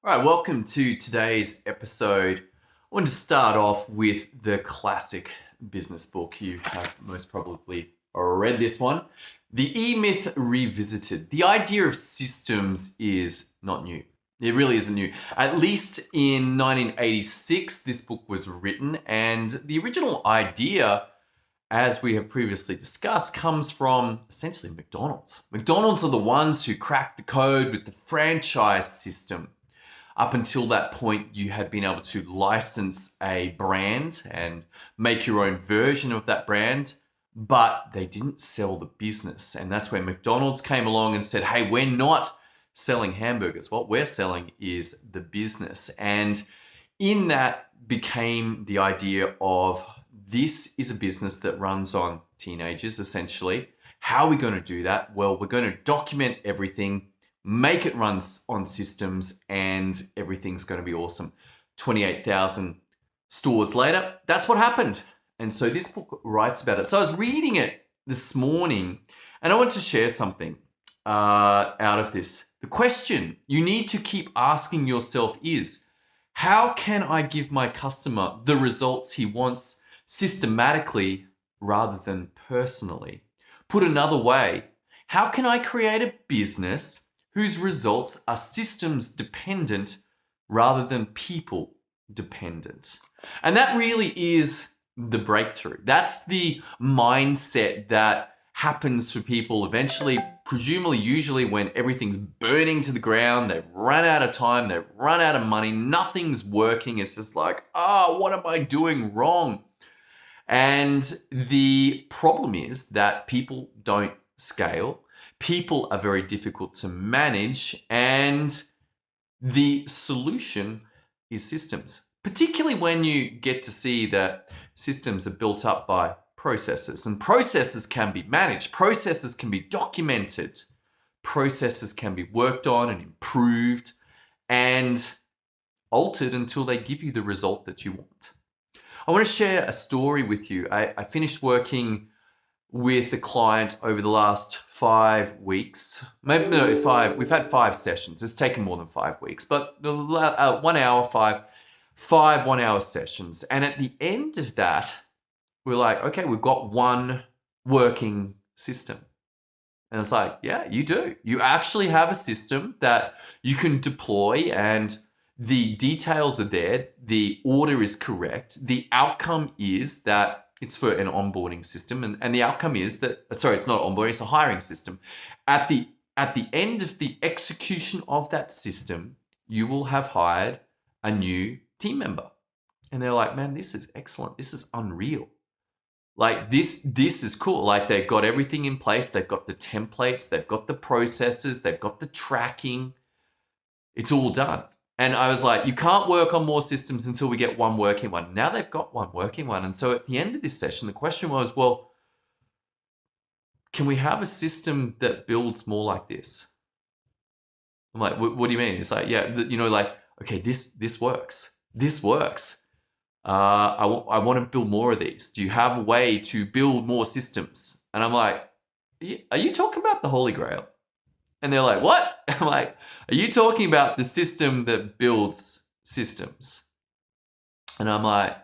All right, welcome to today's episode. I want to start off with the classic business book. You have most probably read this one. The E-Myth Revisited. The idea of systems is not new. It really isn't new. At least in 1986, this book was written, and the original idea, as we have previously discussed, comes from essentially McDonald's. McDonald's are the ones who cracked the code with the franchise system. Up until that point, you had been able to license a brand and make your own version of that brand, but they didn't sell the business. And that's where McDonald's came along and said, hey, we're not selling hamburgers. What we're selling is the business. And in that became the idea of this is a business that runs on teenagers, essentially. How are we going to do that? Well, we're going to document everything, make it run on systems, and everything's going to be awesome. 28,000 stores later, that's what happened. And so this book writes about it. So I was reading it this morning, and I want to share something out of this. The question you need to keep asking yourself is, how can I give my customer the results he wants systematically rather than personally? Put another way, how can I create a business whose results are systems dependent rather than people dependent? And that really is the breakthrough. That's the mindset that happens for people eventually, presumably, usually when everything's burning to the ground, they've run out of time, they've run out of money, nothing's working. It's just like, what am I doing wrong? And the problem is that people don't scale. People are very difficult to manage, and the solution is systems, particularly when you get to see that systems are built up by processes, and processes can be managed, processes can be documented, processes can be worked on and improved and altered until they give you the result that you want. I want to share a story with you. I finished working with a client over the last 5 weeks. Maybe no, 5. We've had 5 sessions. It's taken more than 5 weeks, but 1 hour, 5 1-hour sessions. And at the end of that, we're like, okay, we've got one working system. And it's like, yeah, you do. You actually have a system that you can deploy, and the details are there. The order is correct. The outcome is that it's for an onboarding system, and the outcome is that, sorry, it's not onboarding, it's a hiring system. At the end of the execution of that system, you will have hired a new team member. And they're like, man, this is excellent. This is unreal. Like this is cool. Like they've got everything in place. They've got the templates. They've got the processes. They've got the tracking. It's all done. And I was like, you can't work on more systems until we get one working one. Now they've got one working one. And so at the end of this session, the question was, well, can we have a system that builds more like this? I'm like, what do you mean? It's like, yeah, like, okay, this works. This works. I want to build more of these. Do you have a way to build more systems? And I'm like, are you talking about the Holy Grail? And they're like, what? I'm like, are you talking about the system that builds systems? And I'm like,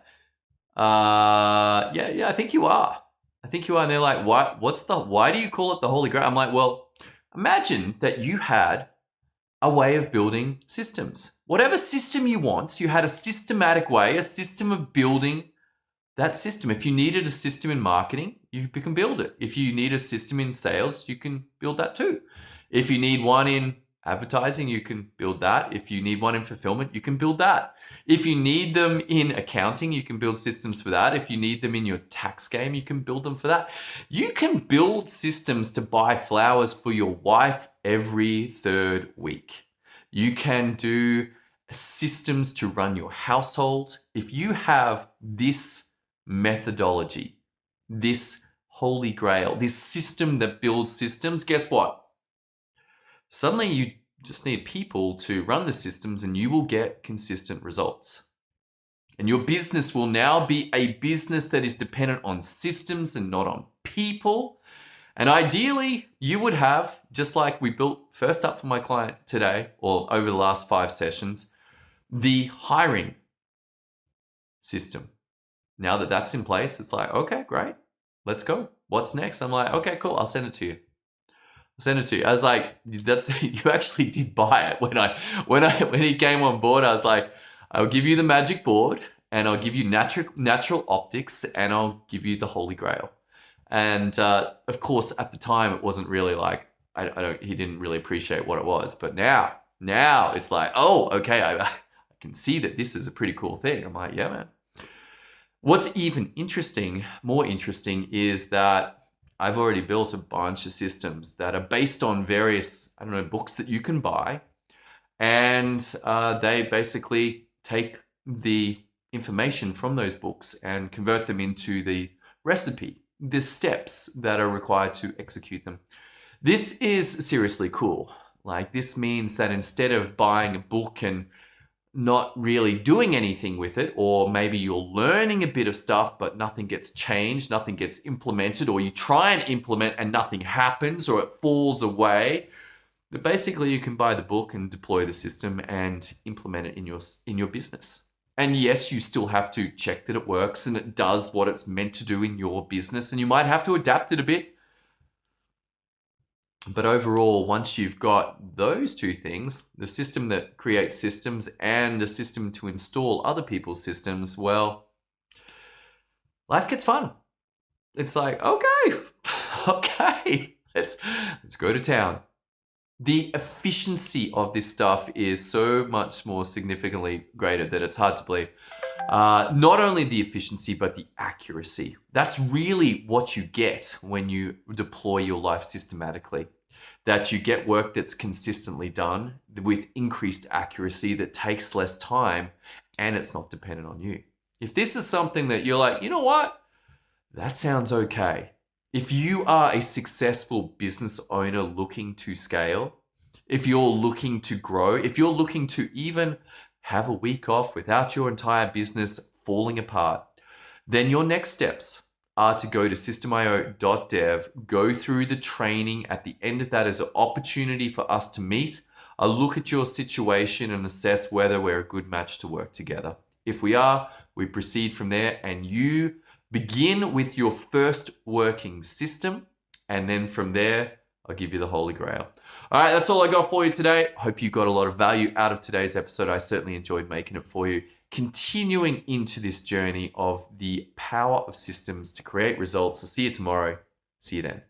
yeah, I think you are. I think you are. And they're like, why do you call it the Holy Grail? I'm like, well, imagine that you had a way of building systems. Whatever system you want, you had a systematic way, a system of building that system. If you needed a system in marketing, you can build it. If you need a system in sales, you can build that too. If you need one in advertising, you can build that. If you need one in fulfillment, you can build that. If you need them in accounting, you can build systems for that. If you need them in your tax game, you can build them for that. You can build systems to buy flowers for your wife every 3rd week. You can do systems to run your household. If you have this methodology, this Holy Grail, this system that builds systems, guess what? Suddenly you just need people to run the systems, and you will get consistent results. And your business will now be a business that is dependent on systems and not on people. And ideally, you would have, just like we built first up for my client today, or over the last 5 sessions, the hiring system. Now that that's in place, it's like, okay, great, let's go. What's next? I'm like, okay, cool, I'll send it to you. I was like, that's you actually did buy it when he came on board. I was like, I'll give you the magic board, and I'll give you natural optics, and I'll give you the Holy Grail. And of course, at the time, it wasn't really like he didn't really appreciate what it was. But now it's like, oh, okay, I can see that this is a pretty cool thing. I'm like, yeah, man. What's even more interesting, is that I've already built a bunch of systems that are based on various, books that you can buy. And they basically take the information from those books and convert them into the recipe, the steps that are required to execute them. This is seriously cool. Like, this means that instead of buying a book and not really doing anything with it, or maybe you're learning a bit of stuff but nothing gets changed, nothing gets implemented, or you try and implement and nothing happens, or it falls away, but basically you can buy the book and deploy the system and implement it in your business. And yes, you still have to check that it works and it does what it's meant to do in your business, and you might have to adapt it a bit. But overall, once you've got those two things, the system that creates systems and the system to install other people's systems, well, life gets fun. It's like, okay, let's go to town. The efficiency of this stuff is so much more significantly greater that it's hard to believe. Not only the efficiency, but the accuracy. That's really what you get when you deploy your life systematically. That you get work that's consistently done with increased accuracy, that takes less time, and it's not dependent on you. If this is something that you're like, you know what? That sounds okay. If you are a successful business owner looking to scale, if you're looking to grow, if you're looking to even have a week off without your entire business falling apart, then your next steps are to go to systemio.dev, go through the training. At the end of that is an opportunity for us to meet, look at your situation and assess whether we're a good match to work together. If we are, we proceed from there, and you begin with your first working system, and then from there, I'll give you the Holy Grail. All right, that's all I got for you today. Hope you got a lot of value out of today's episode. I certainly enjoyed making it for you. Continuing into this journey of the power of systems to create results. I'll see you tomorrow. See you then.